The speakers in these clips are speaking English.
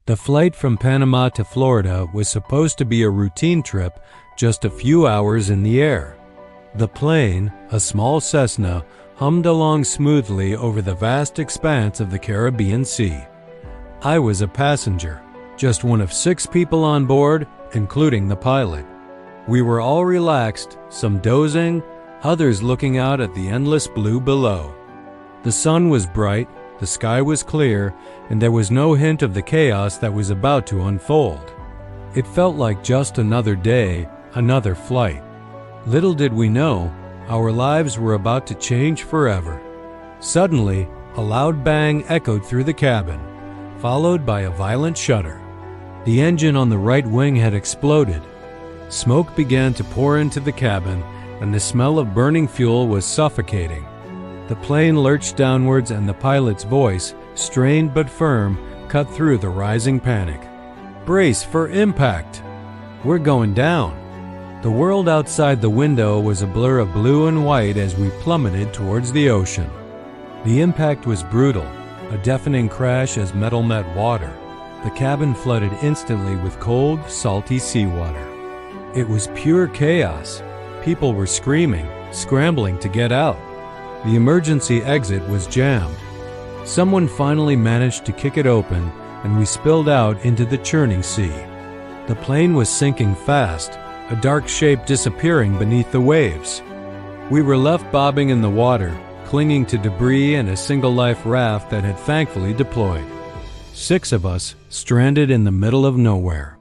The flight from Panama to Florida was supposed to be a routine trip, just a few hours in the air. The plane, a small Cessna, hummed along smoothly over the vast expanse of the Caribbean Sea. I was a passenger, just one of 6 people on board, including the pilot. We were all relaxed, some dozing, others looking out at the endless blue below. The sun was bright, the sky was clear, and there was no hint of the chaos that was about to unfold. It felt like just another day, another flight. Little did we know, our lives were about to change forever. Suddenly, a loud bang echoed through the cabin, followed by a violent shudder. The engine on the right wing had exploded. Smoke began to pour into the cabin, and the smell of burning fuel was suffocating. The plane lurched downwards, and the pilot's voice, strained but firm, cut through the rising panic. "Brace for impact! We're going down!" The world outside the window was a blur of blue and white as we plummeted towards the ocean. The impact was brutal, a deafening crash as metal met water. The cabin flooded instantly with cold, salty seawater. It was pure chaos. People were screaming, scrambling to get out. The emergency exit was jammed. Someone finally managed to kick it open, and we spilled out into the churning sea. The plane was sinking fast, a dark shape disappearing beneath the waves. We were left bobbing in the water, clinging to debris and a single-life raft that had thankfully deployed. 6 of us, stranded in the middle of nowhere.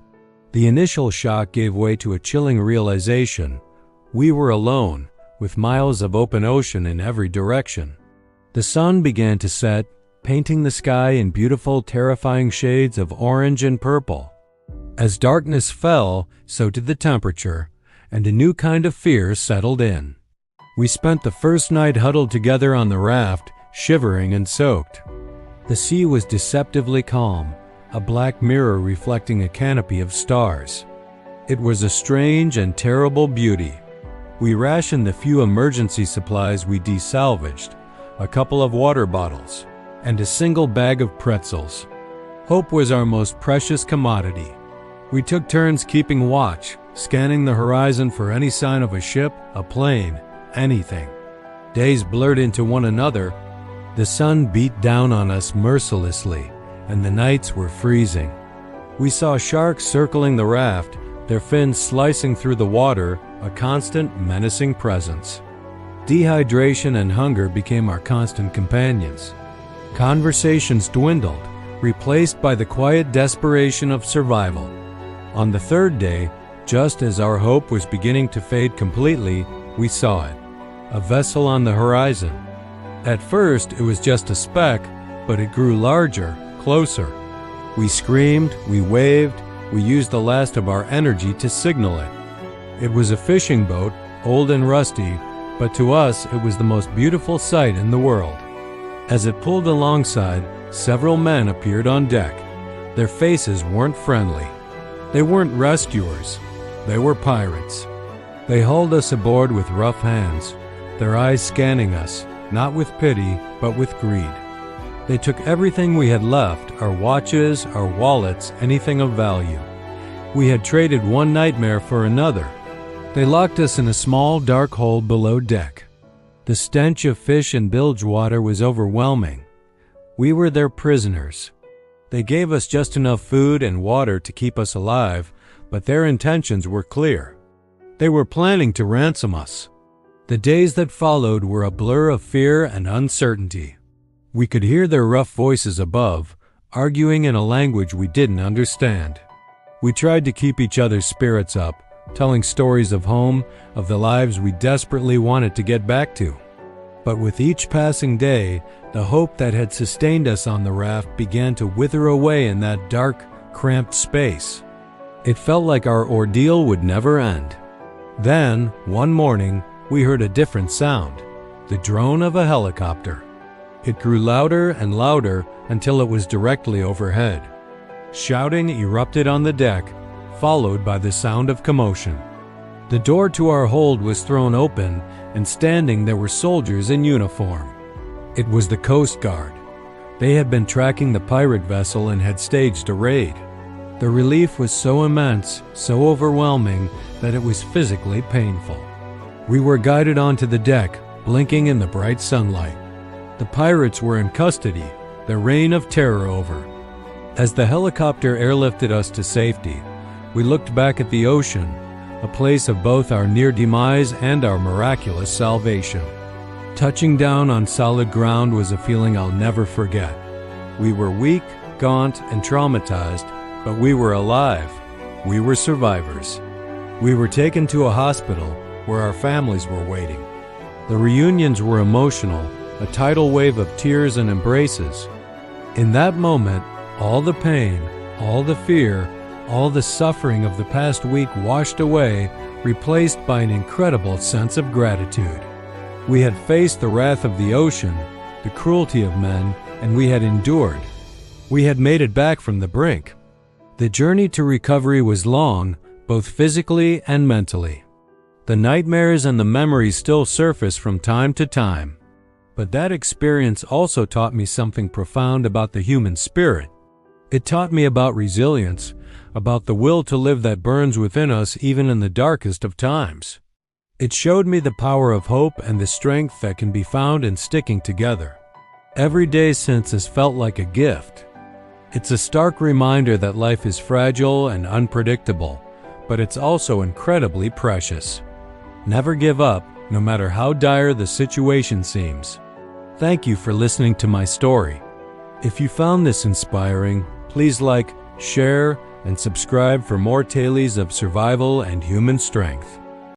The initial shock gave way to a chilling realization. We were alone, with miles of open ocean in every direction. The sun began to set, painting the sky in beautiful, terrifying shades of orange and purple. As darkness fell, so did the temperature, and a new kind of fear settled in. We spent the first night huddled together on the raft, shivering and soaked. The sea was deceptively calm, a black mirror reflecting a canopy of stars. It was a strange and terrible beauty. We rationed the few emergency supplies we desalvaged, a couple of water bottles, and a single bag of pretzels. Hope was our most precious commodity. We took turns keeping watch, scanning the horizon for any sign of a ship, a plane, anything. Days blurred into one another. The sun beat down on us mercilessly, and the nights were freezing. We saw sharks circling the raft, their fins slicing through the water, a constant, menacing presence. Dehydration and hunger became our constant companions. Conversations dwindled, replaced by the quiet desperation of survival. On the 3rd day, just as our hope was beginning to fade completely, we saw it, a vessel on the horizon. At first, it was just a speck, but it grew larger, closer. We screamed, we waved, we used the last of our energy to signal it. It was a fishing boat, old and rusty, but to us it was the most beautiful sight in the world. As it pulled alongside, several men appeared on deck. Their faces weren't friendly. They weren't rescuers. They were pirates. They hauled us aboard with rough hands, their eyes scanning us, not with pity, but with greed. They took everything we had left, our watches, our wallets, anything of value. We had traded one nightmare for another. They locked us in a small, dark hole below deck. The stench of fish and bilge water was overwhelming. We were their prisoners. They gave us just enough food and water to keep us alive, but their intentions were clear. They were planning to ransom us. The days that followed were a blur of fear and uncertainty. We could hear their rough voices above, arguing in a language we didn't understand. We tried to keep each other's spirits up, telling stories of home, of the lives we desperately wanted to get back to. But with each passing day, the hope that had sustained us on the raft began to wither away in that dark, cramped space. It felt like our ordeal would never end. Then, one morning, we heard a different sound, the drone of a helicopter. It grew louder and louder until it was directly overhead. Shouting erupted on the deck, followed by the sound of commotion. The door to our hold was thrown open, and standing there were soldiers in uniform. It was the Coast Guard. They had been tracking the pirate vessel and had staged a raid. The relief was so immense, so overwhelming, that it was physically painful. We were guided onto the deck, blinking in the bright sunlight. The pirates were in custody, their reign of terror over. As the helicopter airlifted us to safety, we looked back at the ocean, a place of both our near demise and our miraculous salvation. Touching down on solid ground was a feeling I'll never forget. We were weak, gaunt, and traumatized, but we were alive. We were survivors. We were taken to a hospital where our families were waiting. The reunions were emotional, a tidal wave of tears and embraces. In that moment, all the pain, all the fear, all the suffering of the past week washed away, replaced by an incredible sense of gratitude. We had faced the wrath of the ocean, the cruelty of men, and we had endured. We had made it back from the brink. The journey to recovery was long, both physically and mentally. The nightmares and the memories still surface from time to time. But that experience also taught me something profound about the human spirit. It taught me about resilience, about the will to live that burns within us even in the darkest of times. It showed me the power of hope and the strength that can be found in sticking together. Every day since has felt like a gift. It's a stark reminder that life is fragile and unpredictable, but it's also incredibly precious. Never give up, no matter how dire the situation seems. Thank you for listening to my story. If you found this inspiring, please like, share, and subscribe for more tales of survival and human strength.